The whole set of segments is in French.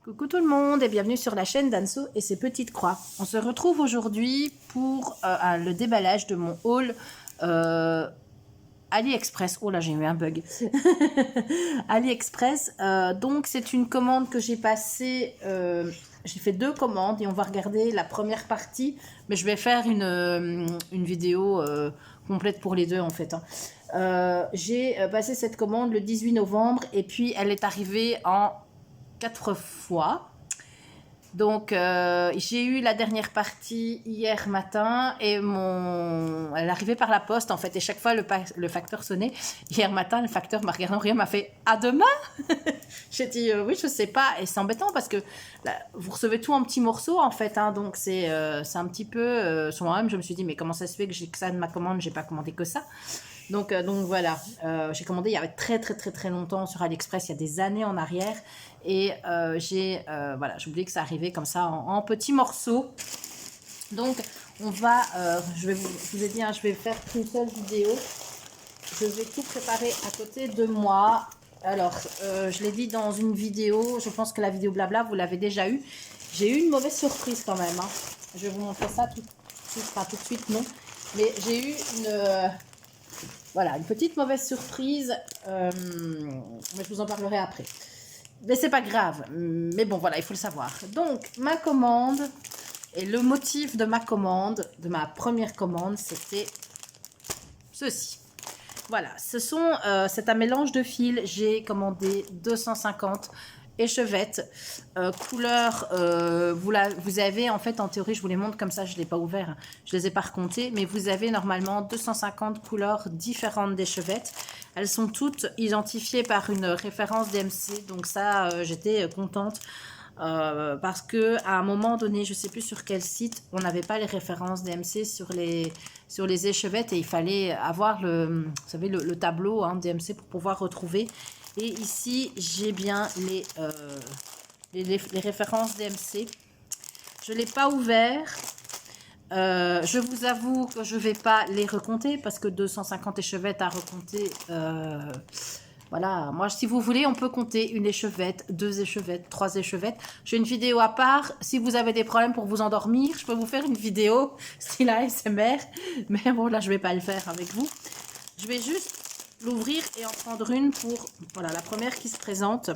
Coucou tout le monde et bienvenue sur la chaîne d'Anso et ses petites croix. On se retrouve aujourd'hui pour le déballage de mon haul AliExpress. Oh là, j'ai eu un bug. AliExpress. Donc c'est une commande que j'ai passée. J'ai fait 2 commandes et on va regarder la première partie. Mais je vais faire une vidéo complète pour les deux en fait. J'ai passé cette commande le 18 novembre et puis elle est arrivée en 4 fois. Donc j'ai eu la dernière partie hier matin et elle arrivait par la poste en fait et chaque fois le facteur sonnait. Hier matin le facteur m'a regardé en riant, m'a fait « À demain ?» J'ai dit oui, je sais pas, et c'est embêtant parce que là, vous recevez tout en petits morceaux en fait, hein, donc c'est un petit peu sur moi-même je me suis dit mais comment ça se fait que j'ai que ça de ma commande, j'ai pas commandé que ça. Donc voilà, j'ai commandé il y avait très longtemps sur AliExpress, il y a des années en arrière. Et j'ai oublié que ça arrivait comme ça en petits morceaux. Donc on va, je vous ai dit, hein, je vais faire qu'une seule vidéo. Je vais tout préparer à côté de moi. Alors, je l'ai dit dans une vidéo, je pense que la vidéo blabla, vous l'avez déjà eu. J'ai eu une mauvaise surprise quand même. Hein. Je vais vous montrer ça tout de suite, non. Mais j'ai eu une petite mauvaise surprise, mais je vous en parlerai après. Mais c'est pas grave, mais bon voilà, il faut le savoir. Donc ma commande, et le motif de ma commande, de ma première commande, c'était ceci. Voilà, c'est un mélange de fils. J'ai commandé 250 échevettes, couleur, vous avez en fait en théorie, je vous les montre comme ça, je ne l'ai pas ouvert, je les ai pas recomptées, mais vous avez normalement 250 couleurs différentes d'échevettes. Elles sont toutes identifiées par une référence DMC, donc ça j'étais contente. Parce que à un moment donné, je sais plus sur quel site, on n'avait pas les références DMC sur les échevettes et il fallait avoir vous savez, le tableau hein, DMC pour pouvoir retrouver. Et ici, j'ai bien les références DMC. Je ne l'ai pas ouvert. Je vous avoue que je ne vais pas les recompter parce que 250 échevettes à recompter... Voilà, moi si vous voulez, on peut compter une échevette, 2 échevettes, 3 échevettes. J'ai une vidéo à part. Si vous avez des problèmes pour vous endormir, je peux vous faire une vidéo style ASMR. Mais bon, là, je ne vais pas le faire avec vous. Je vais juste l'ouvrir et en prendre une pour voilà, la première qui se présente.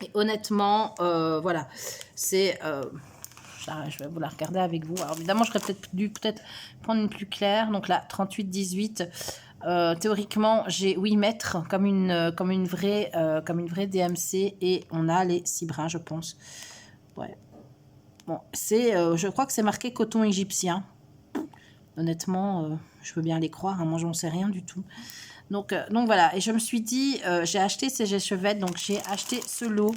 Et honnêtement, voilà, c'est... je vais vous la regarder avec vous. Alors évidemment, j'aurais peut-être dû prendre une plus claire. Donc là, 38-18. Théoriquement, j'ai 8 mètres comme une vraie DMC et on a les 6 brins, je pense. Ouais. Bon, je crois que c'est marqué coton égyptien. Honnêtement, je veux bien les croire. Hein, moi, j'en sais rien du tout. Donc voilà. Et je me suis dit, j'ai acheté ces échevettes. Donc j'ai acheté ce lot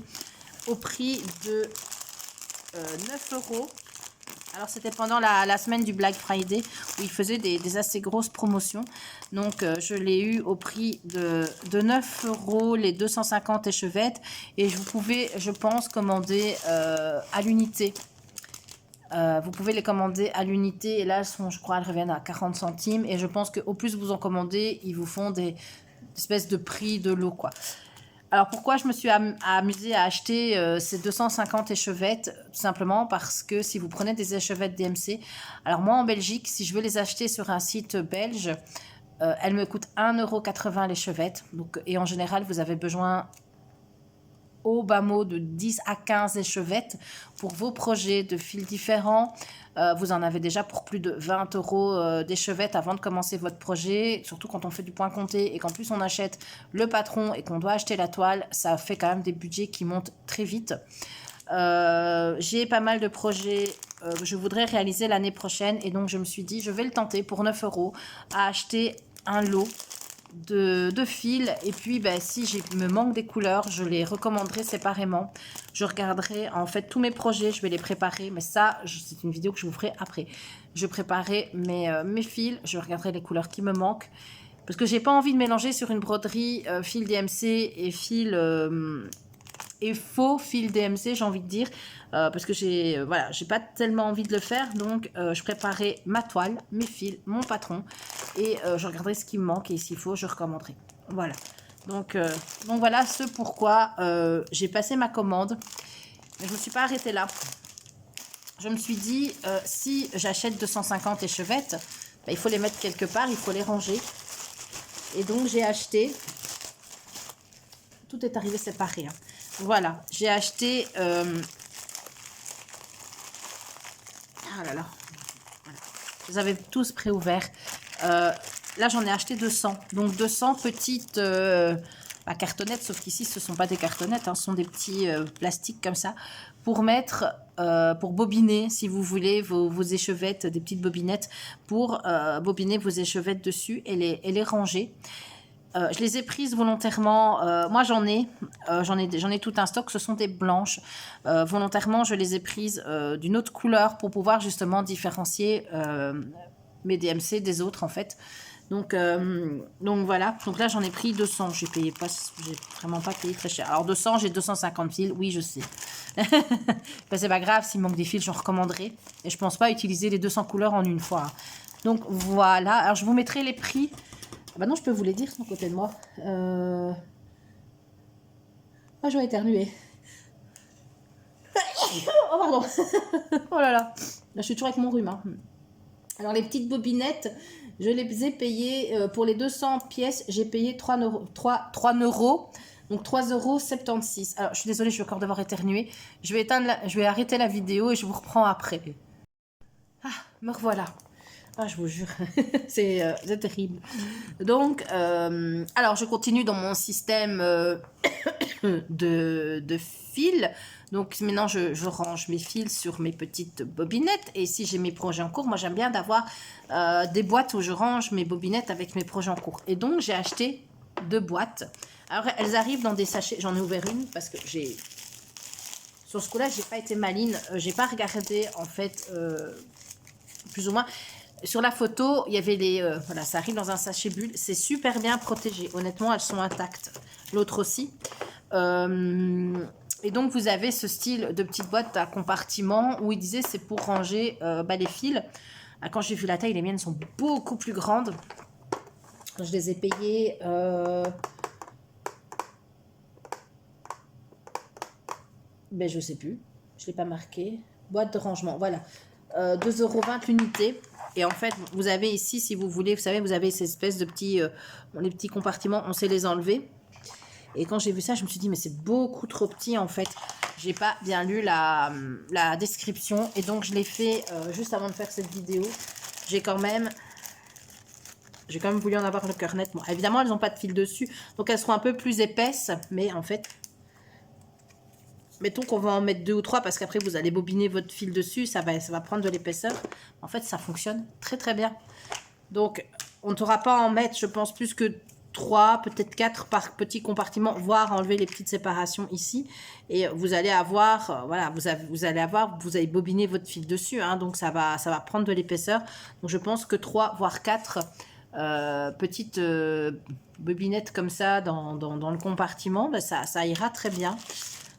au prix de 9 €. Alors, c'était pendant la semaine du Black Friday où ils faisaient des assez grosses promotions. Donc, je l'ai eu au prix de 9 € les 250 échevettes. Et vous pouvez, je pense, commander à l'unité. Vous pouvez les commander à l'unité. Et là, je crois, elles reviennent à 40 centimes. Et je pense qu'au plus vous en commandez, ils vous font des espèces de prix de lot, quoi. Alors, pourquoi je me suis amusée à acheter ces 250 échevettes? Tout simplement parce que si vous prenez des échevettes DMC, alors moi en Belgique, si je veux les acheter sur un site belge, elles me coûtent 1,80 € l'échevette. Et en général, vous avez besoin au bas mot de 10 à 15 échevettes pour vos projets de fils différents. Vous en avez déjà pour plus de 20 € d'échevettes avant de commencer votre projet, surtout quand on fait du point compté et qu'en plus on achète le patron et qu'on doit acheter la toile, ça fait quand même des budgets qui montent très vite. J'ai pas mal de projets que je voudrais réaliser l'année prochaine et donc je me suis dit je vais le tenter pour 9 € à acheter un lot de fils et puis si me manque des couleurs, je les recommanderai séparément. Je regarderai en fait tous mes projets, je vais les préparer, mais ça c'est une vidéo que je vous ferai après. Je préparerai mes fils, je regarderai les couleurs qui me manquent parce que j'ai pas envie de mélanger sur une broderie fil DMC et faux fil DMC, j'ai envie de dire, parce que j'ai pas tellement envie de le faire. Donc je préparerai ma toile, mes fils, mon patron et je regarderai ce qui me manque et s'il faut je recommanderai. Voilà, donc voilà ce pourquoi j'ai passé ma commande Mais je me suis pas arrêtée là. Je me suis dit, si j'achète 250 échevettes, bah, il faut les mettre quelque part, il faut les ranger. Et donc, j'ai acheté... Tout est arrivé séparé. Hein. Voilà, j'ai acheté... Ah là là. Voilà. Je les avais tous préouverts. Là, j'en ai acheté 200. Donc, 200 petites cartonnettes, sauf qu'ici, ce ne sont pas des cartonnettes, hein, ce sont des petits plastiques comme ça, pour mettre, pour bobiner, si vous voulez, vos échevettes, des petites bobinettes, pour bobiner vos échevettes dessus et les ranger. Je les ai prises volontairement. Moi, j'en ai tout un stock. Ce sont des blanches. Volontairement, je les ai prises d'une autre couleur pour pouvoir justement différencier mes DMC des autres, en fait. Donc voilà. Donc là, j'en ai pris 200. J'ai vraiment pas payé très cher. Alors 200, j'ai 250 fils. Oui, je sais. Ben, c'est pas grave. S'il manque des fils, j'en recommanderai. Et je pense pas utiliser les 200 couleurs en une fois. Donc voilà. Alors je vous mettrai les prix. Bah non, je peux vous les dire, son côté de moi. Ah, je vais éternuer. Oh, pardon. Oh là là. Là, je suis toujours avec mon rhume. Hein. Alors, les petites bobinettes, je les ai payées, pour les 200 pièces, j'ai payé 3 euros. Donc, 3,76 €. Alors, je suis désolée, je vais encore devoir éternuer. Je vais arrêter la vidéo et je vous reprends après. Ah, me revoilà. Ah, je vous jure, c'est terrible. Donc, alors, je continue dans mon système de fils. Donc, maintenant, je range mes fils sur mes petites bobinettes. Et si j'ai mes projets en cours, moi, j'aime bien d'avoir des boîtes où je range mes bobinettes avec mes projets en cours. Et donc, j'ai acheté 2 boîtes. Alors, elles arrivent dans des sachets. J'en ai ouvert une parce que j'ai... Sur ce coup-là, j'ai pas été maline. J'ai pas regardé, en fait, plus ou moins... Sur la photo, il y avait les... voilà, ça arrive dans un sachet bulle. C'est super bien protégé. Honnêtement, elles sont intactes. L'autre aussi. Et donc, vous avez ce style de petite boîte à compartiment où il disait c'est pour ranger les fils. Quand j'ai vu la taille, les miennes sont beaucoup plus grandes. Je les ai payées... Ben, je sais plus. Je ne l'ai pas marqué. Boîte de rangement, voilà. 2,20 € l'unité. Et en fait, vous avez ici, si vous voulez, vous savez, vous avez ces espèces de petits, les petits compartiments, on sait les enlever. Et quand j'ai vu ça, je me suis dit, mais c'est beaucoup trop petit, en fait. J'ai pas bien lu la description. Et donc, je l'ai fait juste avant de faire cette vidéo. J'ai quand même voulu en avoir le cœur net. Bon, évidemment, elles n'ont pas de fil dessus. Donc, elles seront un peu plus épaisses. Mais en fait... Mettons qu'on va en mettre 2 ou 3 parce qu'après vous allez bobiner votre fil dessus, ça va prendre de l'épaisseur. En fait, ça fonctionne très très bien. Donc, on ne saura pas en mettre, je pense, plus que 3, peut-être 4 par petit compartiment, voire enlever les petites séparations ici. Et vous allez avoir, voilà, vous allez bobiner votre fil dessus, hein, donc ça va prendre de l'épaisseur. Donc, je pense que 3, voire 4 petites bobinettes comme ça dans le compartiment, ben, ça ira très bien.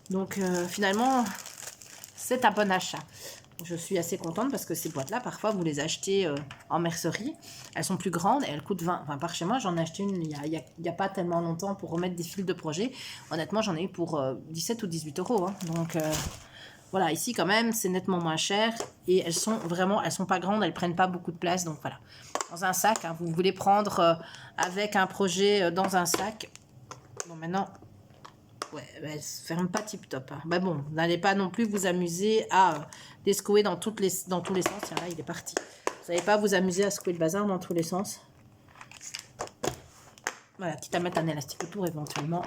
Donc, finalement, c'est un bon achat. Je suis assez contente parce que ces boîtes-là, parfois, vous les achetez en mercerie. Elles sont plus grandes et elles coûtent 20. Enfin, par chez moi, j'en ai acheté une il y a pas tellement longtemps pour remettre des fils de projet. Honnêtement, j'en ai eu pour 17 ou 18 €. Hein. Donc, voilà, ici, quand même, c'est nettement moins cher. Et elles sont pas grandes, elles prennent pas beaucoup de place. Donc, voilà. Dans un sac, hein, vous voulez prendre avec un projet dans un sac. Bon, maintenant... Ouais, elle ne se ferme pas tip top. Hein. Bah bon, n'allez pas non plus vous amuser à les secouer dans tous les sens. Tiens, là, il est parti. Vous n'allez pas vous amuser à secouer le bazar dans tous les sens. Voilà, quitte à mettre un élastique autour éventuellement.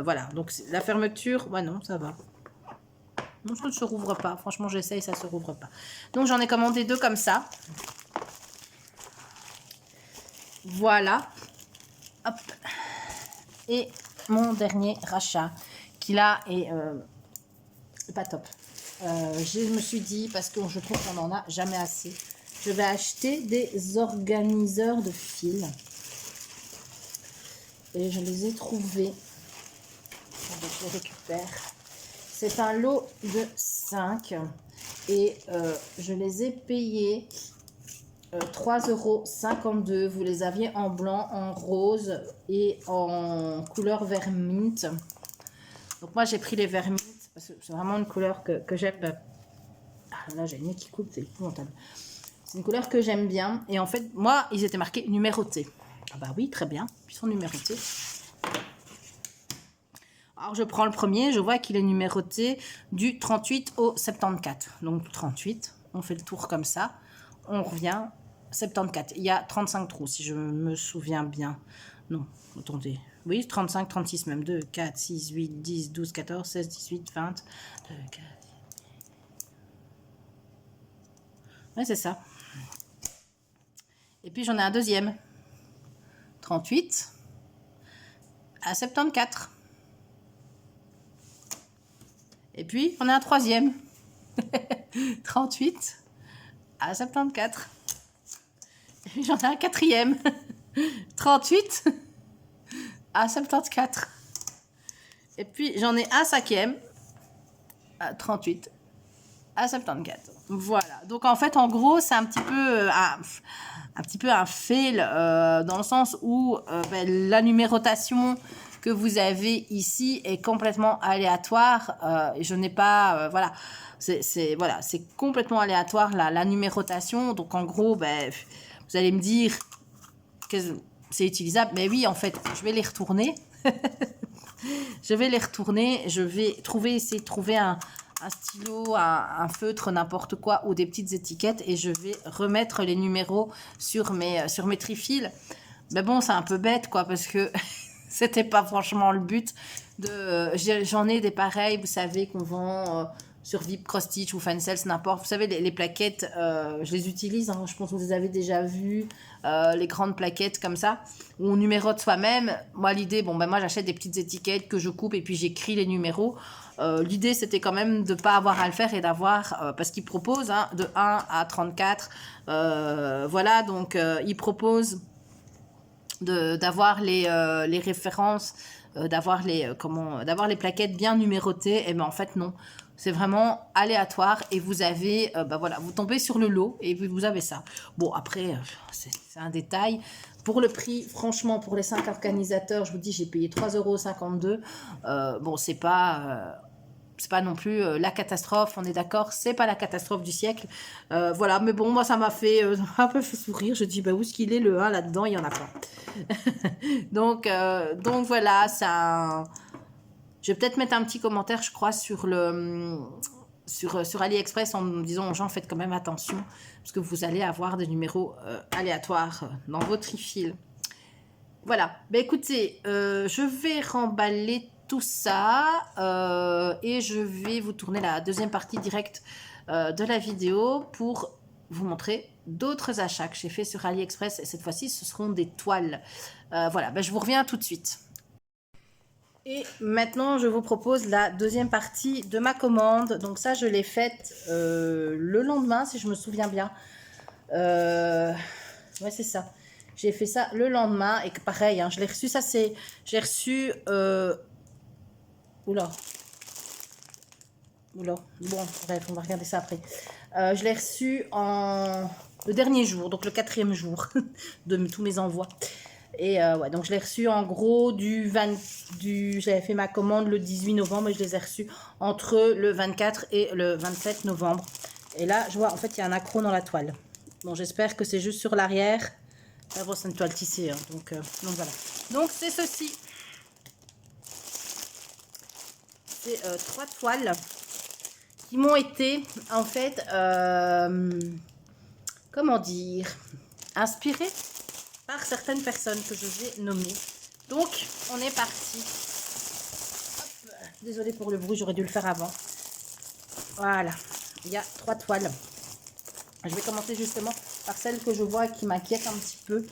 Voilà, donc la fermeture, ouais, non, ça va. Non, ça ne se rouvre pas. Franchement, j'essaye, ça ne se rouvre pas. Donc, j'en ai commandé 2 comme ça. Voilà. Hop. Et... mon dernier rachat, qui là est pas top. Je me suis dit, parce que je trouve qu'on n'en a jamais assez, je vais acheter des organiseurs de fils. Et je les ai trouvés. Je les récupère. C'est un lot de 5. Et je les ai payés 3,52 €. Vous les aviez en blanc, en rose et en couleur vert mint. Donc moi j'ai pris les vert mint C'est vraiment une couleur que j'aime. Ah là, j'ai le nez qui coupe, c'est épouvantable. C'est une couleur que j'aime bien. Et en fait, moi, ils étaient marqués numérotés. Ah bah oui, très bien. Ils sont numérotés. Alors, je prends le premier. Je vois qu'il est numéroté du 38 au 74. Donc, 38. On fait le tour comme ça. On revient. 74. Il y a 35 trous, si je me souviens bien. Non, attendez. Oui, 35, 36 même. 2, 4, 6, 8, 10, 12, 14, 16, 18, 20. 2, 4. Ouais, c'est ça. Et puis, j'en ai un deuxième. 38 à 74. Et puis, on a un troisième. 38 à 74. Et puis, j'en ai un quatrième. 38 à 74. Et puis, j'en ai un cinquième. À 38 à 74. Voilà. Donc, en fait, en gros, c'est un petit peu un fail dans le sens où la numérotation que vous avez ici est complètement aléatoire. Et je n'ai pas... voilà. C'est complètement aléatoire la numérotation. Donc, en gros, vous allez me dire que c'est utilisable. Mais oui, en fait, je vais les retourner. Je vais les retourner. Je vais essayer de trouver un stylo, un feutre, n'importe quoi, ou des petites étiquettes, et je vais remettre les numéros sur mes trifils. Mais bon, c'est un peu bête, quoi, parce que c'était pas franchement le but. J'en ai des pareils, vous savez, qu'on vend sur Vip, Cross Stitch ou Fansels, n'importe. Vous savez, les plaquettes, je les utilise, hein, je pense que vous les avez déjà vues, les grandes plaquettes comme ça, où on numérote soi-même. Moi, l'idée, moi, j'achète des petites étiquettes que je coupe et puis j'écris les numéros. L'idée, c'était quand même de ne pas avoir à le faire et d'avoir, parce qu'ils proposent de 1 à 34. Voilà, donc ils proposent d'avoir les références, d'avoir les plaquettes bien numérotées. Et ben en fait, non. C'est vraiment aléatoire et vous avez, voilà, vous tombez sur le lot et vous avez ça. Bon, après, c'est un détail. Pour le prix, franchement, pour les 5 organisateurs, je vous dis, j'ai payé 3,52 €. Bon, c'est pas non plus la catastrophe, on est d'accord, c'est pas la catastrophe du siècle. Voilà, mais bon, moi, ça m'a fait un peu fait sourire. Je dis, où est-ce qu'il est le 1 là-dedans? Il n'y en a pas. donc voilà, ça... Je vais peut-être mettre un petit commentaire, je crois, sur AliExpress en me disant aux gens, faites quand même attention, parce que vous allez avoir des numéros aléatoires dans vos trifils. Voilà, écoutez, je vais remballer tout ça et je vais vous tourner la deuxième partie directe de la vidéo pour vous montrer d'autres achats que j'ai fait sur AliExpress, et cette fois-ci, ce seront des toiles. Voilà, je vous reviens tout de suite. Et maintenant, je vous propose la deuxième partie de ma commande. Donc ça, je l'ai faite le lendemain, si je me souviens bien. Ouais, c'est ça. J'ai fait ça le lendemain et que pareil, je l'ai reçu, j'ai reçu... Oula. Bon, bref, on va regarder ça après. Je l'ai reçu le dernier jour, donc le 4e jour de tous mes envois. Et ouais, donc je l'ai reçu en gros j'avais fait ma commande le 18 novembre et je les ai reçus entre le 24 et le 27 novembre. Et là, je vois, en fait, il y a un accro dans la toile. Bon, j'espère que c'est juste sur l'arrière. Ah bon, c'est une toile tissée, donc voilà. Donc, c'est ceci. C'est 3 toiles qui m'ont été, en fait, comment dire, inspirées par certaines personnes que je vais nommer. Donc, on est parti. Hop, désolée pour le bruit, j'aurais dû le faire avant. Voilà, il y a 3 toiles. Je vais commencer justement par celle que je vois qui m'inquiète un petit peu.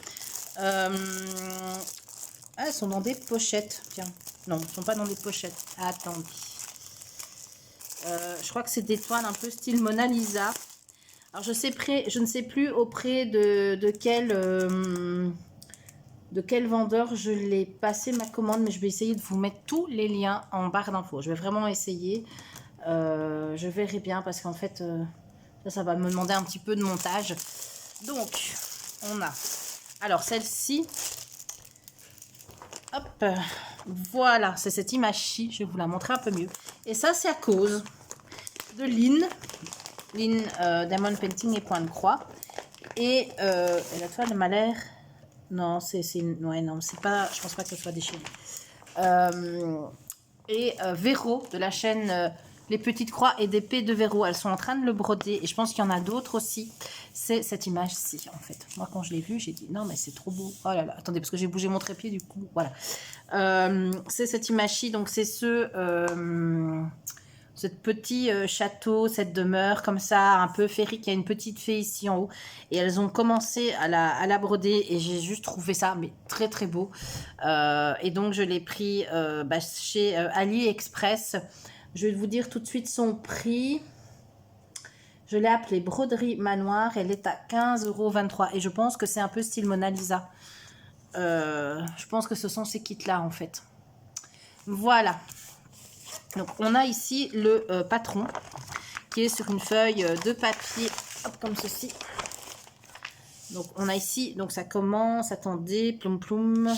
Elles sont dans des pochettes. Tiens, non, elles ne sont pas dans des pochettes. Attendez. Je crois que c'est des toiles un peu style Mona Lisa. Alors, je ne sais plus auprès de quel vendeur je l'ai passé ma commande, mais je vais essayer de vous mettre tous les liens en barre d'infos. Je vais vraiment essayer. Je verrai bien parce qu'en fait, ça va me demander un petit peu de montage. Donc, on a... Alors, celle-ci... Hop, voilà, c'est cette image-ci. Je vais vous la montrer un peu mieux. Et ça, c'est à cause de Lynn. Lynn Diamond Painting et Point de Croix. Et la toile m'a l'air... Non, ouais, non, c'est pas... Je pense pas que ce soit déchiré. Véro, de la chaîne Les Petites Croix et d'épée de Véro. Elles sont en train de le broder. Et je pense qu'il y en a d'autres aussi. C'est cette image-ci, en fait. Moi, quand je l'ai vue, j'ai dit, non, mais c'est trop beau. Oh là là, attendez, parce que j'ai bougé mon trépied, du coup, voilà. C'est cette image-ci, donc c'est ce petit château, cette demeure comme ça, un peu féerique. Il y a une petite fée ici en haut. Et elles ont commencé à la broder. Et j'ai juste trouvé ça mais très très beau. Et donc je l'ai pris chez AliExpress. Je vais vous dire tout de suite son prix. Je l'ai appelée Broderie Manoir. Elle est à 15,23 €. Et je pense que c'est un peu style Mona Lisa. Je pense que ce sont ces kits-là en fait. Voilà. Donc, on a ici le patron qui est sur une feuille de papier, hop, comme ceci. Donc, on a ici, donc ça commence, attendez, ploum ploum.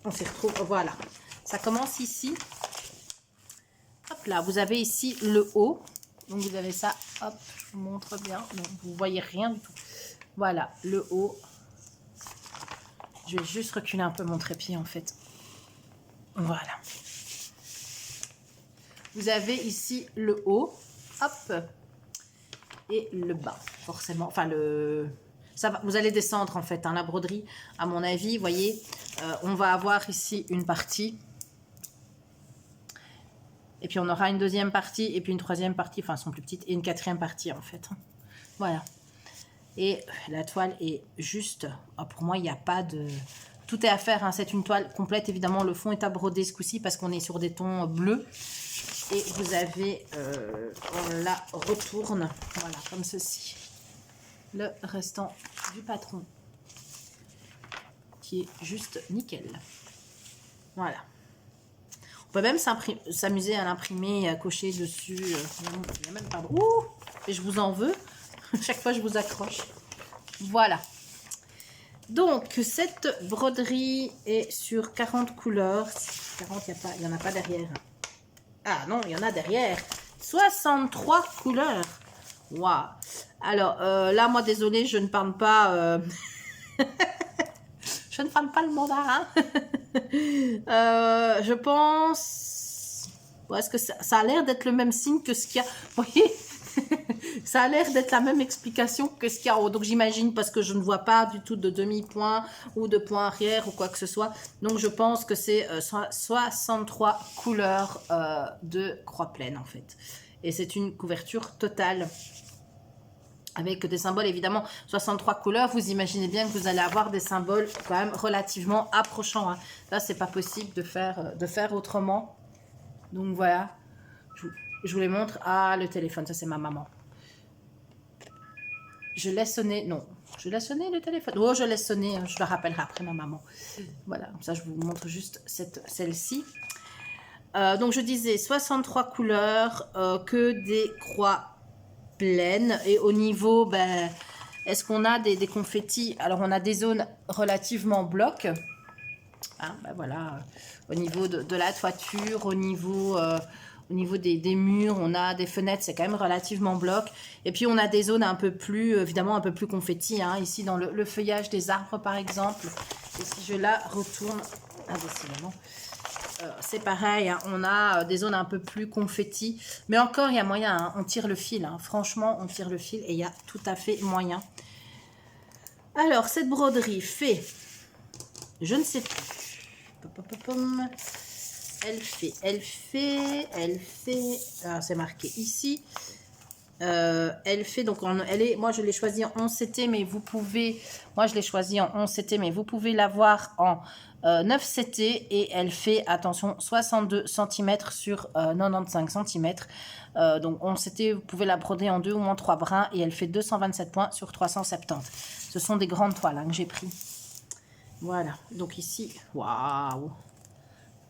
On s'y retrouve, voilà. Ça commence ici. Hop là, vous avez ici le haut. Donc, vous avez ça, hop, je vous montre bien. Donc, vous voyez rien du tout. Voilà, le haut. Je vais juste reculer un peu mon trépied en fait. Voilà. Vous avez ici le haut, hop, et le bas, forcément. Enfin, ça va, vous allez descendre en fait, hein, la broderie, à mon avis, vous voyez, on va avoir ici une partie. Et puis on aura une deuxième partie, et puis une troisième partie, enfin, elles sont plus petites, et une quatrième partie en fait. Voilà. Et la toile est juste, pour moi, il n'y a pas de... Tout est à faire, hein. C'est une toile complète, évidemment, le fond est à broder ce coup-ci parce qu'on est sur des tons bleus. Et vous avez, on la retourne, voilà, comme ceci. Le restant du patron, qui est juste nickel. Voilà. On peut même s'amuser à l'imprimer, à cocher dessus. Il n'y a même pas de... Ouh, et je vous en veux. Chaque fois, je vous accroche. Voilà. Donc, cette broderie est sur 40 couleurs. 40, il n'y en a pas derrière. Ah non, il y en a derrière. 63 couleurs. Waouh. Alors, là, moi, désolée, je ne parle pas... je ne parle pas le mandarin. Je pense... Ouais, est-ce que ça a l'air d'être le même signe que ce qu'il y a... Vous voyez, ça a l'air d'être la même explication que ce qu'il y a en haut. Donc, j'imagine, parce que je ne vois pas du tout de demi-point ou de point arrière ou quoi que ce soit. Donc, je pense que c'est 63 couleurs de croix pleine, en fait. Et c'est une couverture totale avec des symboles, évidemment, 63 couleurs. Vous imaginez bien que vous allez avoir des symboles quand même relativement approchants, hein. Là, c'est pas possible de faire autrement. Donc, voilà. Je vous les montre. Ah, le téléphone, ça, c'est ma maman. Je laisse sonner, non, je laisse sonner le téléphone. Oh, je laisse sonner, je le rappellerai après ma maman. Voilà, comme ça, je vous montre juste celle-ci. Donc, je disais 63 couleurs, que des croix pleines. Et au niveau, ben, est-ce qu'on a des confettis? Alors, on a des zones relativement blocs. Hein, ben voilà, au niveau de la toiture, au niveau des murs, on a des fenêtres, c'est quand même relativement bloc. Et puis, on a des zones un peu plus, évidemment, un peu plus confetti. Hein, ici, dans le feuillage des arbres, par exemple. Et si je la retourne, décidément, c'est pareil. Hein, on a des zones un peu plus confetti. Mais encore, il y a moyen. Hein, on tire le fil. Hein, franchement, on tire le fil et il y a tout à fait moyen. Alors, cette broderie fait... Je ne sais plus. Elle fait, c'est marqué ici. Elle fait, donc, moi je l'ai choisi en 11 CT, mais vous pouvez, moi je l'ai choisi en 11 CT, mais vous pouvez l'avoir en 9 CT et elle fait, attention, 62 cm sur 95 cm. Donc 11 CT, vous pouvez la broder en 2 ou en 3 brins et elle fait 227 points sur 370. Ce sont des grandes toiles, hein, que j'ai pris. Voilà, donc ici, waouh!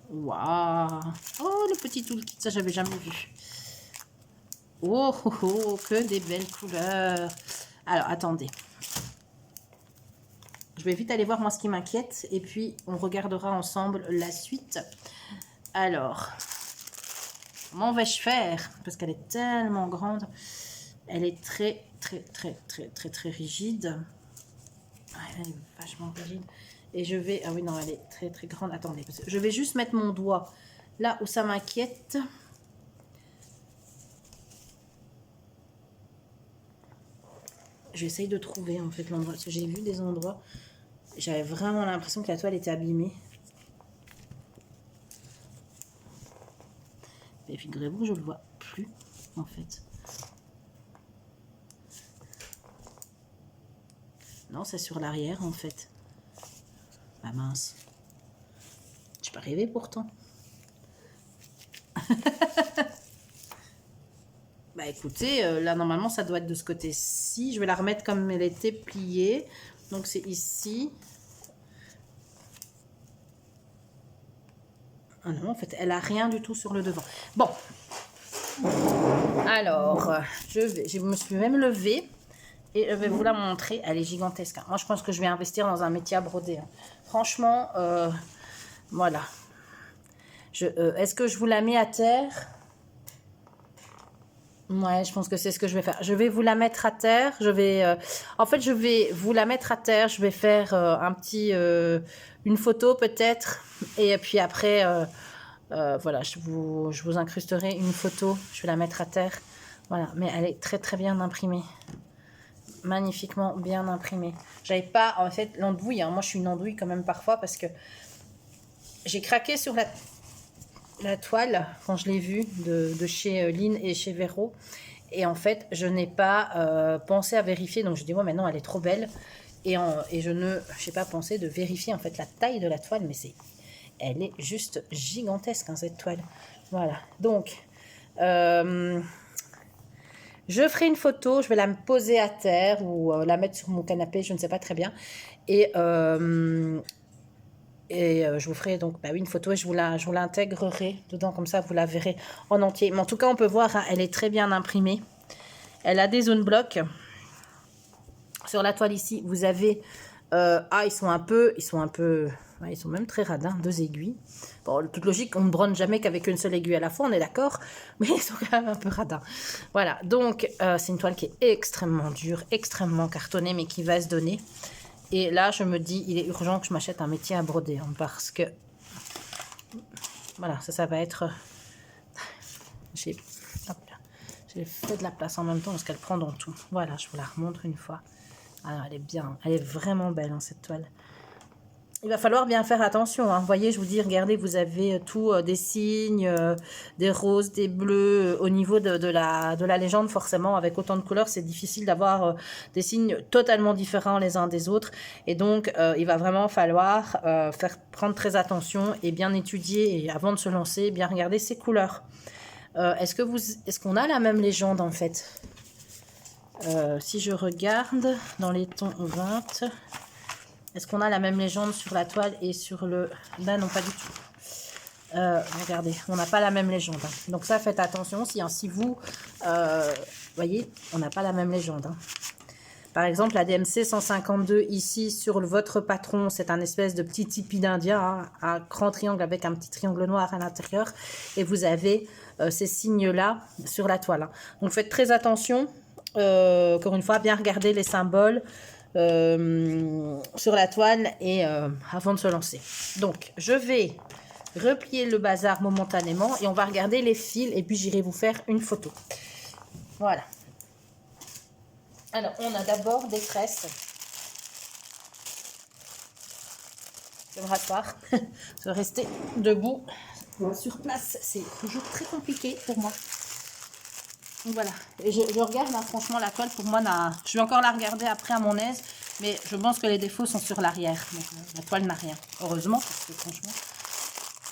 Waouh! Oh, le petit toolkit, ça j'avais jamais vu. Oh, oh, oh, que des belles couleurs. Alors, attendez. Je vais vite aller voir moi ce qui m'inquiète et puis on regardera ensemble la suite. Alors, Comment vais-je faire? Parce qu'elle est tellement grande. Elle est très rigide. Elle est vachement rigide. Et je vais... Ah oui, non, elle est très grande. Attendez, parce que je vais juste mettre mon doigt là où ça m'inquiète. J'essaye de trouver en fait l'endroit. Parce que j'ai vu des endroits. J'avais vraiment l'impression que la toile était abîmée. Et figurez-vous que je ne le vois plus en fait. Non, c'est sur l'arrière en fait. Ah mince. Je peux arriver pourtant. Bah écoutez, là normalement ça doit être de ce côté-ci. Je vais la remettre comme elle était pliée. Donc c'est ici. Ah non, en fait, elle a rien du tout sur le devant. Bon. Alors, je me suis même levée. Et je vais vous la montrer. Elle est gigantesque. Moi, je pense que je vais investir dans un métier à broder. Franchement, voilà. Est-ce que je vous la mets à terre? Ouais, je pense que c'est ce que je vais faire. Je vais vous la mettre à terre. En fait, je vais vous la mettre à terre. Je vais faire une photo peut-être. Et puis après, voilà, je vous incrusterai une photo. Je vais la mettre à terre. Voilà, mais elle est très bien imprimée. Magnifiquement bien imprimée. J'avais pas, en fait, l'andouille. Hein. Moi, je suis une andouille quand même parfois parce que j'ai craqué sur la toile quand je l'ai vue de chez Lynn et chez Vero. Et en fait, je n'ai pas pensé à vérifier. Donc, je dis, ouais, mais non, elle est trop belle. Et je n'ai pas pensé de vérifier en fait la taille de la toile. Mais elle est juste gigantesque, hein, cette toile. Voilà. Donc, je ferai une photo, je vais la poser à terre ou la mettre sur mon canapé, je ne sais pas très bien. Et je vous ferai donc une photo et je vous l'intégrerai dedans, comme ça vous la verrez en entier. Mais en tout cas, on peut voir, hein, elle est très bien imprimée. Elle a des zones blocs. Sur la toile ici, vous avez... ils sont même très radins, 2 aiguilles. Bon, toute logique, on ne bronze jamais qu'avec une seule aiguille à la fois, on est d'accord, mais ils sont quand même un peu radins. Voilà, donc c'est une toile qui est extrêmement dure, extrêmement cartonnée, mais qui va se donner. Et là, je me dis, il est urgent que je m'achète un métier à broder, hein, parce que, voilà, ça va être... J'ai fait de la place en même temps, parce qu'elle prend dans tout. Voilà, je vous la remontre une fois. Alors, elle est bien, elle est vraiment belle, hein, cette toile. Il va falloir bien faire attention. Hein. Vous voyez, je vous dis, regardez, vous avez tout, des signes, des roses, des bleus. Au niveau de la légende, forcément, avec autant de couleurs, c'est difficile d'avoir des signes totalement différents les uns des autres. Et donc, il va vraiment falloir prendre très attention et bien étudier. Et avant de se lancer, bien regarder ces couleurs. Est-ce qu'on a la même légende, en fait? Si je regarde dans les tons 20... Est-ce qu'on a la même légende sur la toile et sur le... Là, non, pas du tout. Regardez, on n'a pas la même légende. Hein. Donc ça, faites attention aussi. Hein. Si vous voyez, on n'a pas la même légende. Hein. Par exemple, la DMC 152, ici, sur votre patron, c'est un espèce de petit tipi d'Indien, hein, un grand triangle avec un petit triangle noir à l'intérieur. Et vous avez ces signes-là sur la toile. Hein. Donc faites très attention. Encore une fois, bien regarder les symboles. Sur la toile et avant de se lancer. Donc, je vais replier le bazar momentanément et on va regarder les fils et puis j'irai vous faire une photo. Voilà. Alors, on a d'abord des tresses. Je me ratoire. Se rester debout sur place, c'est toujours très compliqué pour moi. Donc voilà, et je regarde, hein, franchement, la toile, pour moi, je vais encore la regarder après à mon aise, mais je pense que les défauts sont sur l'arrière. Donc la toile n'a rien, heureusement, parce que franchement...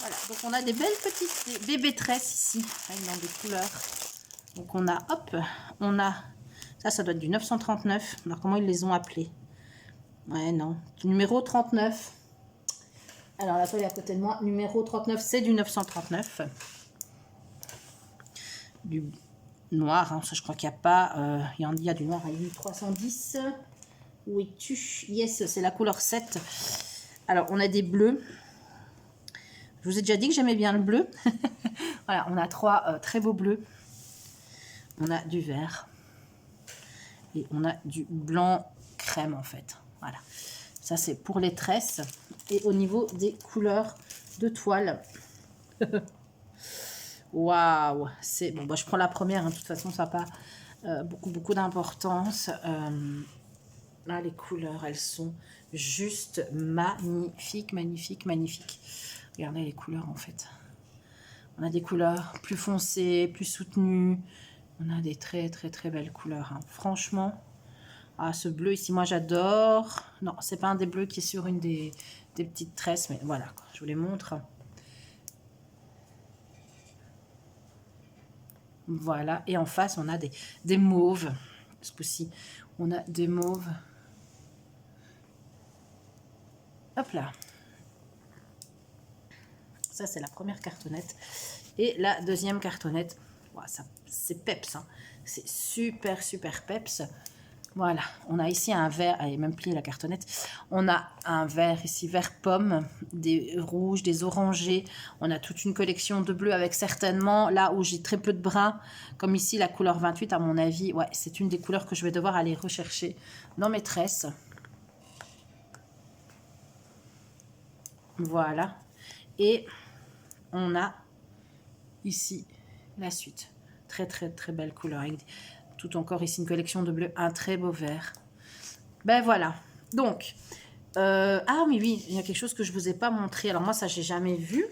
Voilà, donc on a des belles petites bébés tresses ici, avec dans des couleurs. Donc on a, ça doit être du 939. Alors comment ils les ont appelés? Ouais, non, numéro 39. Alors la toile est à côté de moi, numéro 39, c'est du 939. Du noir, hein, ça je crois qu'il n'y a pas, il y a du noir à 310. Où es-tu? Yes, c'est la couleur 7. Alors on a des bleus. Je vous ai déjà dit que j'aimais bien le bleu. Voilà, on a 3 très beaux bleus. On a du vert. Et on a du blanc crème en fait. Voilà. Ça c'est pour les tresses. Et au niveau des couleurs de toile. Waouh. C'est bon, bah, je prends la première. Hein, de toute façon, ça n'a pas beaucoup d'importance. Là, les couleurs, elles sont juste magnifiques, magnifiques, magnifiques. Regardez les couleurs en fait. On a des couleurs plus foncées, plus soutenues. On a des très, très, très belles couleurs. Hein. Franchement, ce bleu ici, moi j'adore. Non, c'est pas un des bleus qui est sur une des petites tresses, mais voilà, quoi, je vous les montre. Voilà, et en face, on a des mauves. Ce coup-ci, on a des mauves. Hop là. Ça, c'est la première cartonnette. Et la deuxième cartonnette, wow, c'est peps. Hein. C'est super, super peps. Voilà, on a ici un vert, allez, même plié la cartonnette. On a un vert ici, vert pomme, des rouges, des orangés. On a toute une collection de bleus avec certainement, là où j'ai très peu de brun, comme ici la couleur 28, à mon avis. Ouais, c'est une des couleurs que je vais devoir aller rechercher dans mes tresses. Voilà. Et on a ici la suite. Très, très, très belle couleur. Avec tout encore ici une collection de bleus, un très beau vert. Ben voilà. Donc, ah oui, oui, il y a quelque chose que je ne vous ai pas montré. Alors moi, ça, j'ai jamais vu.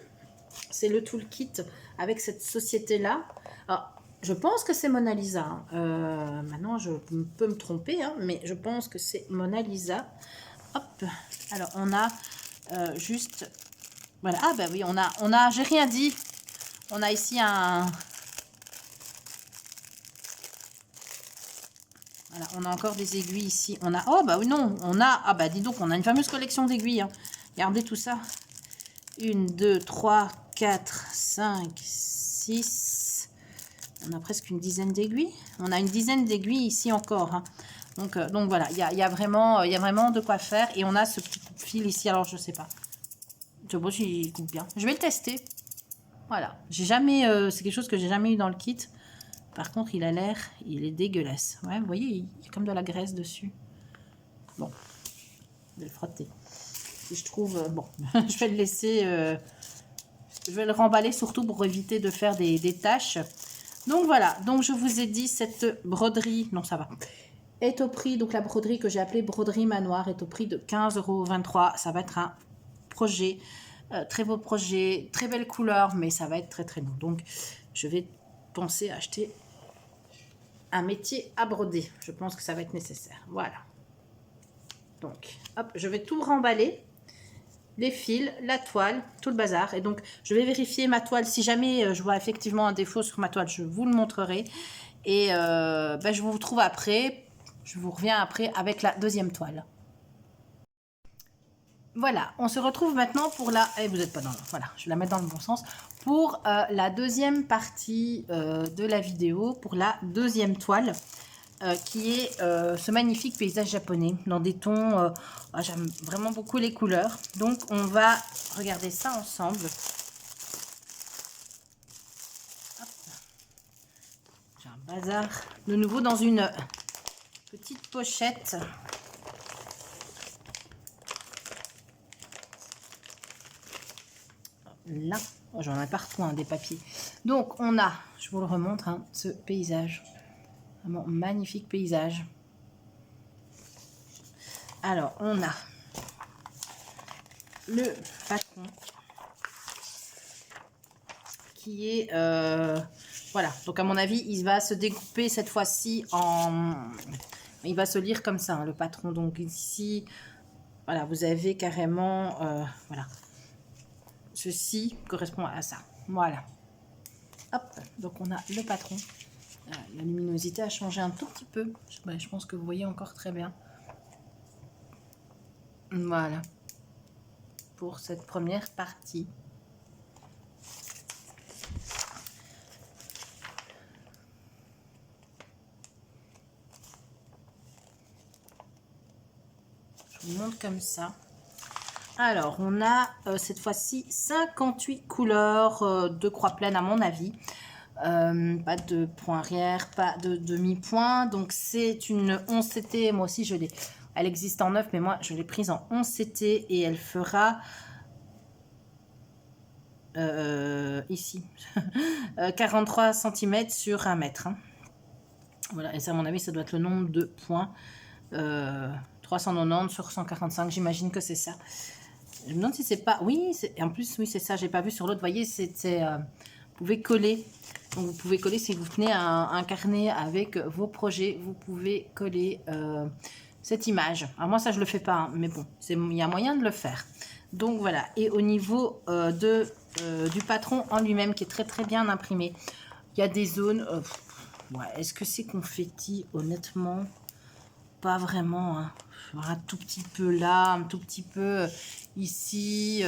C'est le toolkit avec cette société-là. Alors, je pense que c'est Mona Lisa. Maintenant, je peux me tromper, hein, mais je pense que c'est Mona Lisa. Hop. Alors, on a juste... Voilà. Ah ben oui, on a j'ai rien dit. On a ici un... Voilà, on a encore des aiguilles ici. On a... Oh, bah oui, non. On a... Ah, bah dis donc, on a une fameuse collection d'aiguilles. Hein. Regardez tout ça. 1, 2, 3, 4, 5, 6. On a presque une dizaine d'aiguilles. On a une dizaine d'aiguilles ici encore. Hein. Donc voilà, il y a vraiment de quoi faire. Et on a ce petit fil ici. Alors, je sais pas. Je sais pas s'il coupe bien. Je vais le tester. Voilà. J'ai jamais... c'est quelque chose que j'ai jamais eu dans le kit. Par contre, il est dégueulasse. Ouais, vous voyez, il y a comme de la graisse dessus. Bon, je vais le frotter. Si je trouve... bon, je vais le laisser... je vais le remballer surtout pour éviter de faire des taches. Donc voilà, donc je vous ai dit, cette broderie... Non, ça va. Est au prix, donc la broderie que j'ai appelée broderie manoir est au prix de 15,23 €. Ça va être un projet, très beau projet, très belle couleur, mais ça va être très très long. Donc, je vais penser à acheter un métier à broder. Je pense que ça va être nécessaire. Voilà. Donc, hop, je vais tout remballer. Les fils, la toile, tout le bazar. Et donc, je vais vérifier ma toile. Si jamais je vois effectivement un défaut sur ma toile, je vous le montrerai. Et ben, je vous retrouve après. Je vous reviens après avec la deuxième toile. Voilà, on se retrouve maintenant pour la... Eh, vous n'êtes pas dans le... Voilà, je vais la mettre dans le bon sens. Pour la deuxième partie de la vidéo, pour la deuxième toile, qui est ce magnifique paysage japonais, dans des tons... j'aime vraiment beaucoup les couleurs. Donc, on va regarder ça ensemble. J'ai un bazar. De nouveau dans une petite pochette. Là, oh, j'en ai partout des papiers. Donc on a, je vous le remontre, ce paysage, vraiment magnifique paysage. Alors on a le patron qui est, voilà. Donc à mon avis, il va se découper cette fois-ci en, il va se lire comme ça, le patron. Donc ici, voilà, vous avez carrément, voilà. Ceci correspond à ça. Voilà. Hop, donc on a le patron. La luminosité a changé un tout petit peu. Je pense que vous voyez encore très bien. Voilà. Pour cette première partie. Je vous montre comme ça. Alors, on a cette fois-ci 58 couleurs de croix pleine à mon avis. Pas de point arrière, pas de demi-point. Donc, c'est une 11 CT. Moi aussi, je l'ai. Elle existe en 9, mais moi, je l'ai prise en 11 CT et elle fera... ici 43 cm sur 1 mètre hein. Voilà, et ça à mon avis ça doit être le nombre de points 390 sur 145, j'imagine que c'est ça. Je me demande si c'est pas, oui, en plus oui c'est ça, j'ai pas vu sur l'autre, vous voyez, c'était vous pouvez coller, donc vous pouvez coller si vous tenez un carnet avec vos projets, vous pouvez coller cette image. Alors moi ça je le fais pas hein, mais bon, il y a moyen de le faire. Donc voilà, et au niveau du patron en lui-même qui est très très bien imprimé, il y a des zones, ouais, est-ce que c'est confetti? Honnêtement, pas vraiment. Hein. Un tout petit peu là, un tout petit peu ici.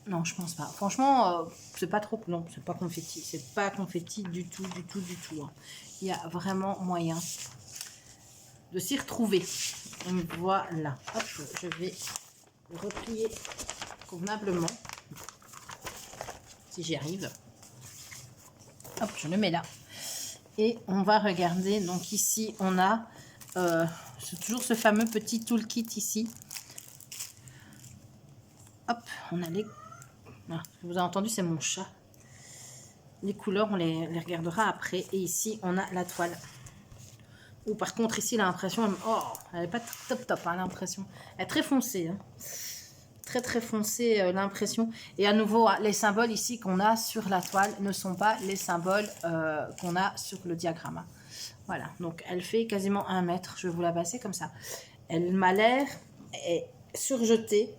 Non, je pense pas. Franchement, c'est pas trop. Non, c'est pas confetti. C'est pas confetti du tout, du tout, du tout. Hein. Il y a vraiment moyen de s'y retrouver. Donc voilà. Hop, je vais replier convenablement. Si j'y arrive. Hop, je le mets là. Et on va regarder. Donc ici, on a toujours ce fameux petit toolkit ici. Hop, on a les... Ah, vous avez entendu, c'est mon chat. Les couleurs, on les regardera après. Et ici, on a la toile. Ou par contre, ici, l'impression... Oh, elle n'est pas top top, hein, l'impression. Elle est très foncée. Hein. Très très foncée, l'impression. Et à nouveau, les symboles ici qu'on a sur la toile ne sont pas les symboles qu'on a sur le diagramme. Hein. Voilà, donc elle fait quasiment 1 mètre. Je vais vous la passer comme ça. Elle m'a l'air surjetée,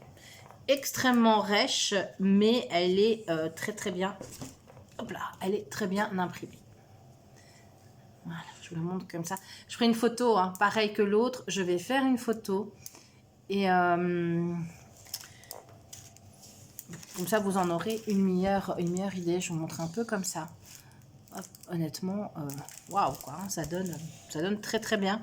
extrêmement rêche, mais elle est très très bien. Hop là, elle est très bien imprimée. Voilà, je vous la montre comme ça. Je ferai une photo, hein, pareil que l'autre. Je vais faire une photo et comme ça vous en aurez une meilleure idée. Je vous montre un peu comme ça. Hop, honnêtement, waouh quoi, hein, ça donne très très bien.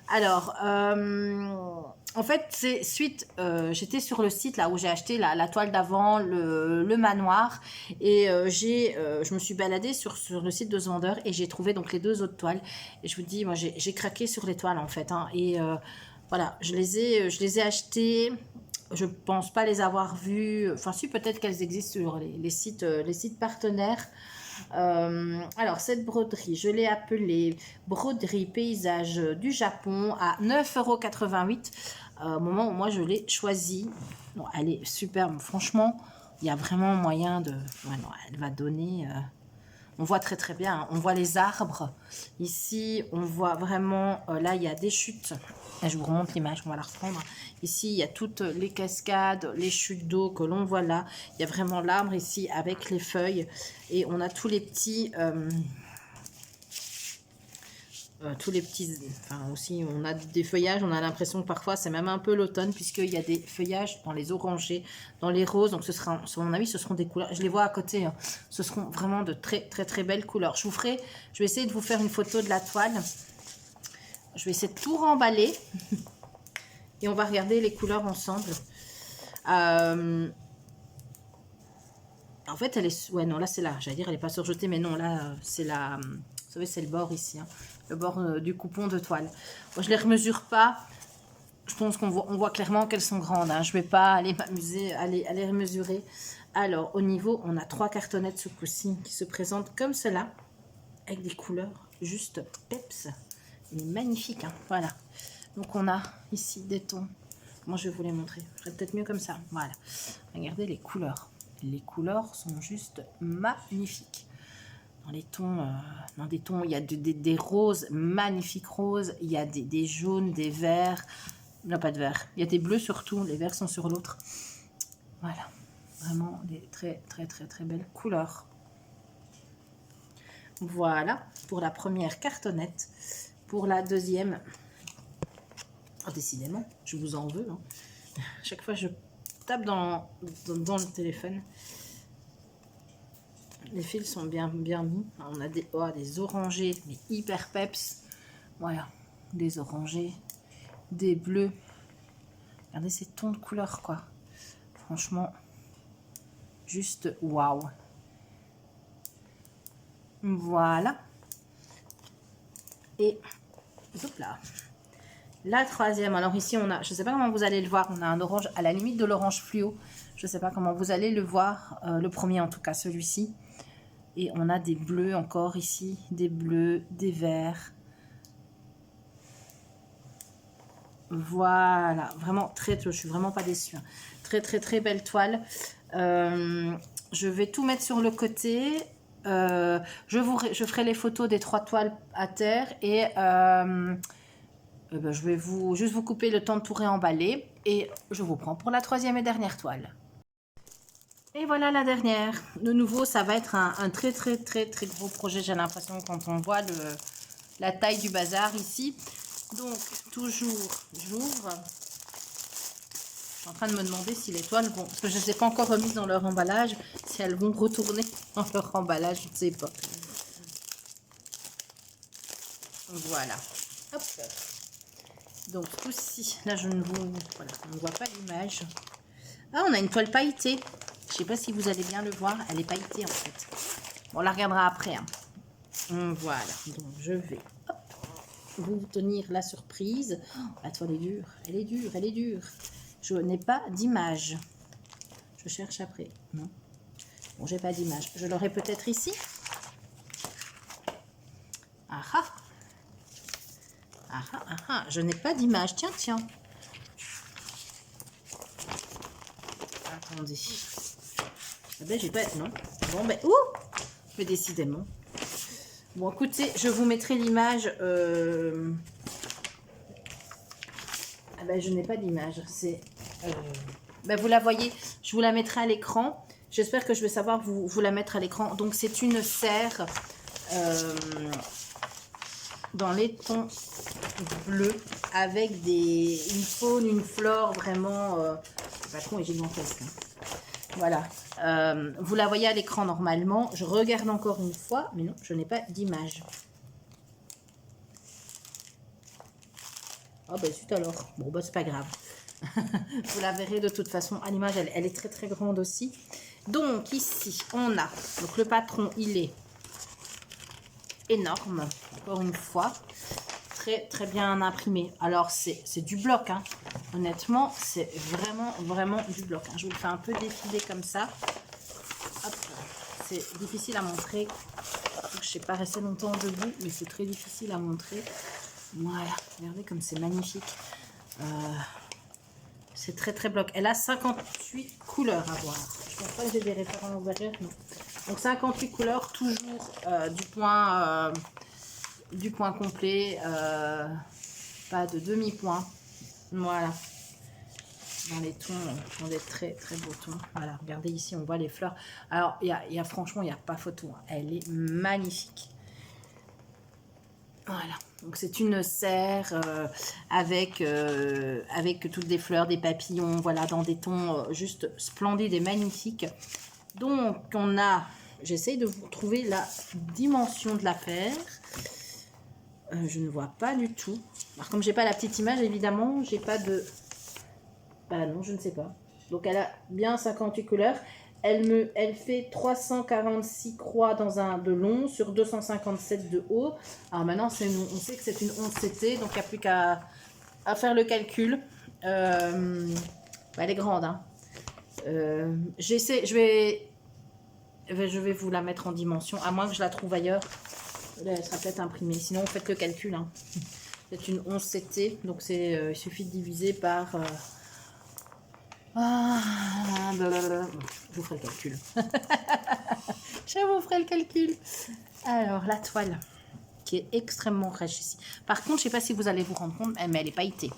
Alors, en fait, c'est suite, j'étais sur le site là où j'ai acheté la toile d'avant, le manoir, et je me suis baladée sur le site de ce vendeur et j'ai trouvé donc les 2 autres toiles. Et je vous dis, moi j'ai craqué sur les toiles en fait, hein, et voilà, je les ai achetées. Je pense pas les avoir vues, enfin si peut-être qu'elles existent sur les sites partenaires. Alors, cette broderie, je l'ai appelée broderie paysage du Japon à 9,88 €. Au moment où moi je l'ai choisie. Bon, elle est superbe, franchement. Il y a vraiment moyen de... Ouais, non, elle va donner... On voit très très bien, hein. On voit les arbres. Ici, on voit vraiment... là, il y a des chutes. Et je vous remonte l'image, on va la reprendre. Ici, il y a toutes les cascades, les chutes d'eau que l'on voit là. Il y a vraiment l'arbre ici avec les feuilles. Et on a tous les petits... enfin aussi on a des feuillages, on a l'impression que parfois c'est même un peu l'automne puisqu'il y a des feuillages dans les orangés, dans les roses, donc ce sera, à mon avis ce seront des couleurs, je les vois à côté, hein. Ce seront vraiment de très très très belles couleurs. Je vais essayer de vous faire une photo de la toile, je vais essayer de tout remballer et on va regarder les couleurs ensemble. En fait elle est, ouais non là c'est là, j'allais dire elle est pas surjetée mais non là c'est la... Vous savez, c'est le bord ici, hein, le bord du coupon de toile. Moi, je ne les remesure pas. Je pense qu'on voit clairement qu'elles sont grandes. Hein. Je ne vais pas aller m'amuser à les remesurer. Alors, au niveau, on a 3 cartonnettes ce coup-ci qui se présentent comme cela, avec des couleurs juste peps. Il est magnifique, hein. Voilà. Donc, on a ici des tons. Moi, je vais vous les montrer. Je ferai peut-être mieux comme ça. Voilà. Regardez les couleurs. Les couleurs sont juste magnifiques. Dans des tons, il y a des roses, magnifiques roses, il y a des jaunes, des verts, non pas de vert, il y a des bleus surtout, les verts sont sur l'autre. Voilà, vraiment des très très très très belles couleurs. Voilà, pour la première cartonnette. Pour la deuxième, oh, décidément, je vous en veux. Hein. Chaque fois je tape dans le téléphone. Les fils sont bien mis. On a des orangés, mais hyper peps. Voilà, des orangés, des bleus. Regardez ces tons de couleurs, quoi. Franchement, juste waouh. Voilà. Et hop là. La troisième, alors ici on a, je ne sais pas comment vous allez le voir, on a un orange à la limite de l'orange fluo. Je ne sais pas comment vous allez le voir, le premier en tout cas, celui-ci. Et on a des bleus encore ici, des bleus, des verts. Voilà, vraiment très, je suis vraiment pas déçue. Hein. Très très très belle toile. Je vais tout mettre sur le côté. Je ferai les photos des 3 toiles à terre et ben, je vais juste vous couper le temps de tout réemballer et je vous prends pour la 3e et dernière toile. Et voilà la dernière. De nouveau, ça va être un très très très très gros projet. J'ai l'impression quand on voit la taille du bazar ici. Donc, toujours, j'ouvre. Je suis en train de me demander si les toiles vont... Parce que je ne les ai pas encore remises dans leur emballage. Si elles vont retourner dans leur emballage, je ne sais pas. Voilà. Hop. Donc, aussi, là, je ne vous... Voilà, on ne voit pas l'image. Ah, on a une toile pailletée. Je ne sais pas si vous allez bien le voir. Elle est pailletée, en fait. Bon, on la regardera après. Hein. Voilà. Donc, je vais... Hop, vous tenir la surprise. Oh, la toile est dure. Elle est dure, elle est dure. Je n'ai pas d'image. Je cherche après. Non. Bon, j'ai pas d'image. Je l'aurai peut-être ici. Ah ah. Ah ah ah ah. Je n'ai pas d'image. Tiens, tiens. Attendez. Ah ben, j'ai pas... Non. Bon, ben... Ouh, mais décidément. Bon, écoutez, je vous mettrai l'image... Ah ben, je n'ai pas d'image. C'est... Ben, vous la voyez, je vous la mettrai à l'écran. J'espère que je vais savoir vous la mettre à l'écran. Donc, c'est une serre dans les tons bleus avec une faune, une flore vraiment... le patron est gigantesque. Hein. Voilà. Vous la voyez à l'écran normalement. Je regarde encore une fois, mais non, je n'ai pas d'image. Ah ben, zut alors. Bon, ben, c'est pas grave. Vous la verrez de toute façon à l'image, elle est très très grande aussi. Donc ici on a, donc le patron il est énorme, encore une fois, très très bien imprimé. Alors c'est du bloc, hein. Honnêtement c'est vraiment du bloc. Hein. Je vous le fais un peu défiler comme ça. C'est difficile à montrer, je ne sais pas rester longtemps debout, mais c'est très difficile à montrer. Voilà, regardez comme c'est magnifique. C'est très très bloc. Elle a 58 couleurs à voir. Je pense pas que j'ai des références derrière. Non. Donc 58 couleurs, toujours du point complet. Pas de demi-point. Voilà. Dans les tons, dans des très très beaux tons. Voilà, regardez ici, on voit les fleurs. Alors, franchement, il n'y a pas photo. Hein. Elle est magnifique. Voilà, donc c'est une serre avec toutes des fleurs, des papillons, voilà, dans des tons juste splendides et magnifiques. Donc on a, j'essaye de vous trouver la dimension de la paire. Je ne vois pas du tout. Alors comme j'ai pas la petite image, évidemment, j'ai pas de... Bah non, je ne sais pas. Donc elle a bien 58 couleurs. Elle fait 346 croix de long sur 257 de haut. Alors maintenant, on sait que c'est une 11 CT, donc il n'y a plus qu'à faire le calcul. Elle est grande. Hein. Je vais vous la mettre en dimension, à moins que je la trouve ailleurs. Là, elle sera peut-être imprimée. Sinon, vous faites le calcul. Hein. C'est une 11 CT, donc il suffit de diviser par... je vous ferai le calcul. Je vous ferai le calcul. Alors, la toile qui est extrêmement rêche ici. Par contre, je ne sais pas si vous allez vous rendre compte, mais elle est pailletée.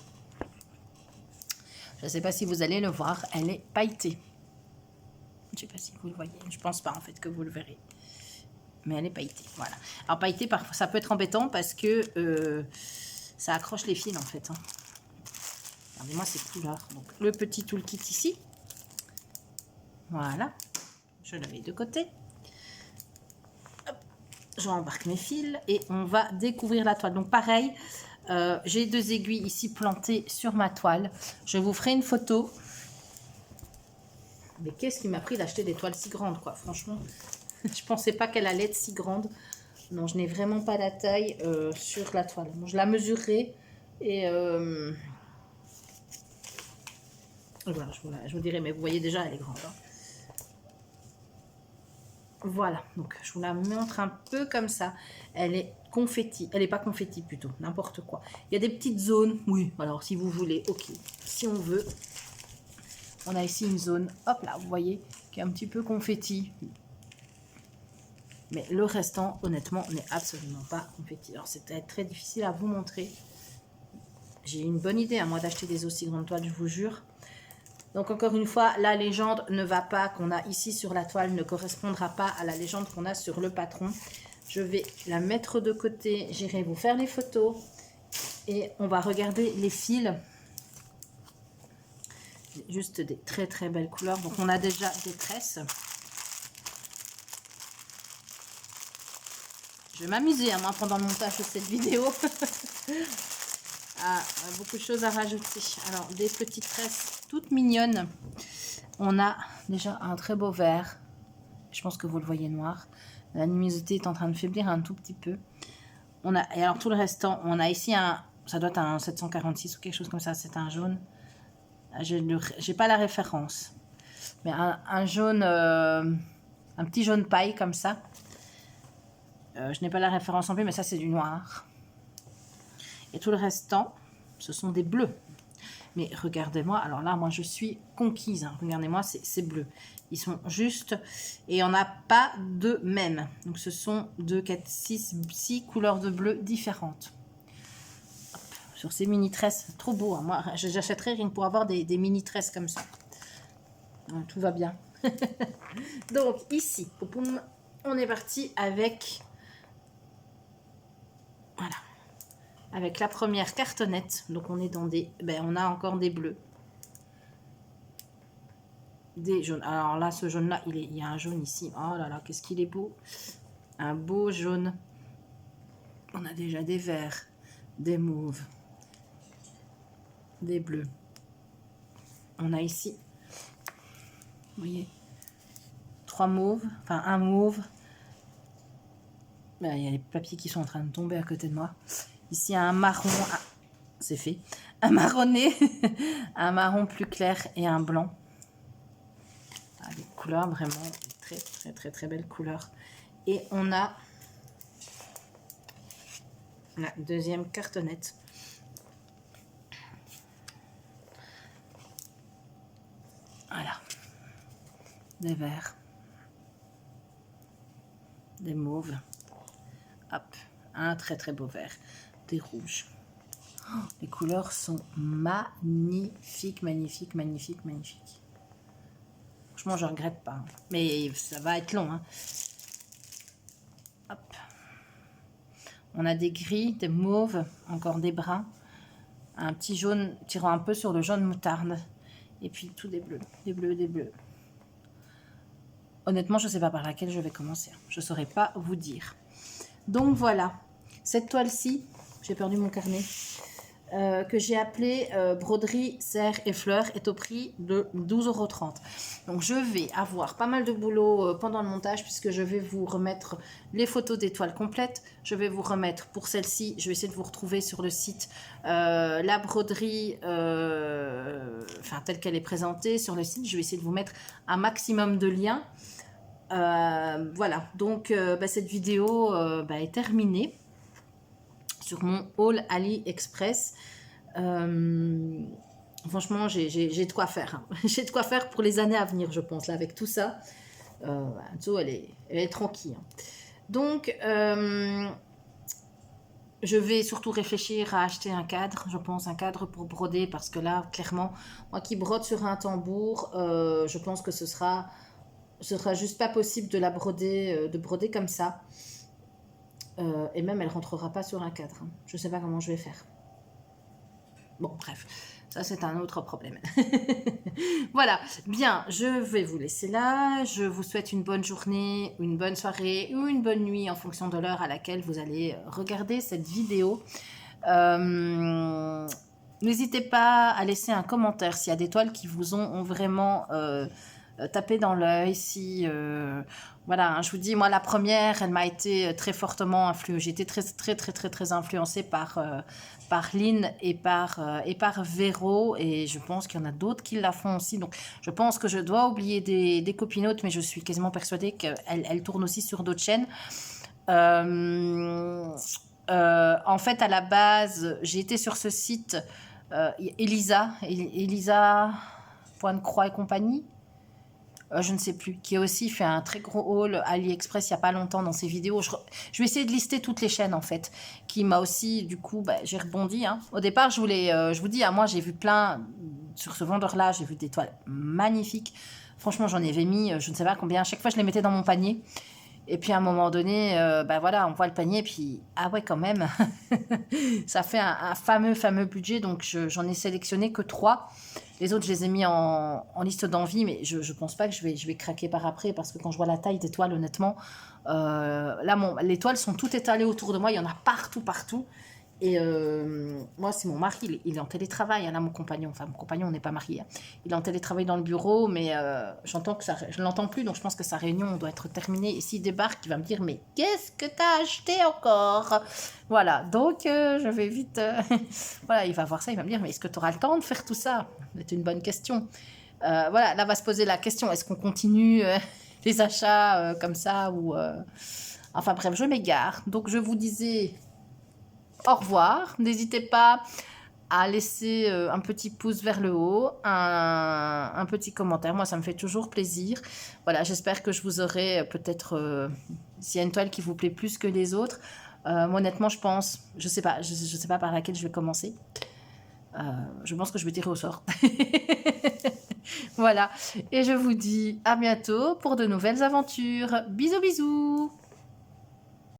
Je ne sais pas si vous allez le voir, elle est pailletée. Je ne sais pas si vous le voyez. Je ne pense pas en fait que vous le verrez. Mais elle est pailletée. Voilà. Alors, pailletée, parfois, ça peut être embêtant parce que ça accroche les fils en fait. Hein. Regardez-moi ces couleurs. Donc, le petit toolkit ici. Voilà. Je le mets de côté. J'embarque mes fils et on va découvrir la toile. Donc, pareil, J'ai 2 aiguilles ici plantées sur ma toile. Je vous ferai une photo. Mais qu'est-ce qui m'a pris d'acheter des toiles si grandes, quoi, franchement. Je pensais pas qu'elle allait être si grande. Non, je n'ai vraiment pas la taille sur la toile. Bon, je la mesurerai et voilà, je vous dirai, mais vous voyez déjà, elle est grande. Hein. Voilà, donc je vous la montre un peu comme ça. Elle est confetti, elle n'est pas confetti plutôt, n'importe quoi. Il y a des petites zones, oui, alors si vous voulez, ok. Si on veut, on a ici une zone, hop là, vous voyez, qui est un petit peu confetti. Mais le restant, honnêtement, n'est absolument pas confetti. Alors c'était très difficile à vous montrer. J'ai une bonne idée, à moi, d'acheter des aussi grandes toiles, je vous jure. Donc encore une fois, la légende ne va pas, qu'on a ici sur la toile, ne correspondra pas à la légende qu'on a sur le patron. Je vais la mettre de côté, j'irai vous faire les photos et on va regarder les fils. Juste des très très belles couleurs. Donc on a déjà des tresses. Je vais m'amuser moi pendant le montage de cette vidéo. Beaucoup de choses à rajouter. Alors des petites tresses toutes mignonnes. On a déjà un très beau vert. Je pense que vous le voyez noir. La luminosité est en train de faiblir un tout petit peu. Et alors tout le restant, on a ici ça doit être un 746 ou quelque chose comme ça. C'est un jaune. J'ai pas la référence. Mais un jaune, un petit jaune paille comme ça. Je n'ai pas la référence en plus, mais ça c'est du noir. Et tout le restant, ce sont des bleus. Mais regardez-moi, alors là, moi je suis conquise. Hein. Regardez-moi, c'est bleu. Ils sont juste, et on n'a pas de même. Donc ce sont 2, 4, 6 couleurs de bleu différentes. Hop, sur ces mini-tresses, trop beau. Hein. Moi, j'achèterais rien pour avoir des mini-tresses comme ça. Tout va bien. Donc ici, on est parti avec... Voilà. Avec la première cartonnette. Donc on est dans des... on a encore des bleus. Des jaunes. Alors là, ce jaune-là, il y a un jaune ici. Oh là là, qu'est-ce qu'il est beau. Un beau jaune. On a déjà des verts, des mauves, des bleus. On a ici, vous voyez, 3 mauves, enfin un mauve. Il y a les papiers qui sont en train de tomber à côté de moi. Ici, un marron, c'est fait. Un marronné, un marron plus clair et un blanc. Des couleurs vraiment très très très très belles couleurs. Et on a la deuxième cartonnette. Voilà. Des verts. Des mauves. Hop. Un très très beau vert. Des rouges. Oh, les couleurs sont magnifiques, magnifiques, magnifiques, magnifiques. Franchement, je ne regrette pas. Hein. Mais ça va être long. Hein. Hop. On a des gris, des mauves, encore des bruns. Un petit jaune tirant un peu sur le jaune moutarde. Et puis tout des bleus, des bleus, des bleus. Honnêtement, je ne sais pas par laquelle je vais commencer. Je ne saurais pas vous dire. Donc voilà. Cette toile-ci, j'ai perdu mon carnet. Que j'ai appelé broderie, serre et fleurs est au prix de 12,30 €. Donc je vais avoir pas mal de boulot pendant le montage puisque je vais vous remettre les photos des toiles complètes. Je vais vous remettre pour celle-ci, je vais essayer de vous retrouver sur le site la broderie telle qu'elle est présentée sur le site. Je vais essayer de vous mettre un maximum de liens. Voilà, donc cette vidéo est terminée sur mon haul AliExpress. Franchement, j'ai de quoi faire. Hein. J'ai de quoi faire pour les années à venir, je pense. Là, avec tout ça, elle est tranquille. Hein. Donc, je vais surtout réfléchir à acheter un cadre. Je pense un cadre pour broder parce que là, clairement, moi qui brode sur un tambour, je pense que ce sera juste pas possible de la broder, comme ça. Et même, elle rentrera pas sur un cadre. Hein. Je sais pas comment je vais faire. Bon, bref, ça c'est un autre problème. Voilà, bien, je vais vous laisser là. Je vous souhaite une bonne journée, une bonne soirée ou une bonne nuit en fonction de l'heure à laquelle vous allez regarder cette vidéo. N'hésitez pas à laisser un commentaire s'il y a des toiles qui vous ont vraiment tapé dans l'œil. Si, voilà, hein, je vous dis, moi, la première, elle m'a été très fortement influencée. J'ai été très influencée par Lynn et par Véro. Et je pense qu'il y en a d'autres qui la font aussi. Donc, je pense que je dois oublier des copinotes, mais je suis quasiment persuadée qu'elle tourne aussi sur d'autres chaînes. En fait, à la base, j'ai été sur ce site Elisa, Point de Croix et compagnie, je ne sais plus, qui a aussi fait un très gros haul AliExpress il n'y a pas longtemps dans ses vidéos. Je vais essayer de lister toutes les chaînes en fait, qui m'a aussi, du coup, j'ai rebondi. Hein. Au départ, je vous dis, moi j'ai vu plein, sur ce vendeur-là, j'ai vu des toiles magnifiques. Franchement, j'en avais mis, je ne sais pas combien, à chaque fois je les mettais dans mon panier. Et puis à un moment donné, voilà, on voit le panier, puis ah ouais, quand même, ça fait un fameux budget. Donc j'en ai sélectionné que 3. Les autres, je les ai mis en liste d'envie, mais je pense pas que je vais craquer par après, parce que quand je vois la taille des toiles, honnêtement, là, les toiles sont toutes étalées autour de moi, il y en a partout. Et moi, c'est mon mari, il est en télétravail, hein, là, mon compagnon, on n'est pas mariés. Hein. Il est en télétravail dans le bureau, mais j'entends que je ne l'entends plus, donc je pense que sa réunion doit être terminée. Et s'il débarque, il va me dire, mais qu'est-ce que tu as acheté encore? Voilà, donc je vais vite... voilà, il va voir ça, il va me dire, mais est-ce que tu auras le temps de faire tout ça? C'est une bonne question. Voilà, là va se poser la question, est-ce qu'on continue les achats comme ça ou... Enfin bref, je m'égare. Donc je vous disais... Au revoir. N'hésitez pas à laisser un petit pouce vers le haut, un petit commentaire. Moi, ça me fait toujours plaisir. Voilà, j'espère que je vous aurai peut-être, s'il y a une toile qui vous plaît plus que les autres. Moi, honnêtement, je pense, je sais pas par laquelle je vais commencer. Je pense que je vais tirer au sort. Voilà. Et je vous dis à bientôt pour de nouvelles aventures. Bisous, bisous.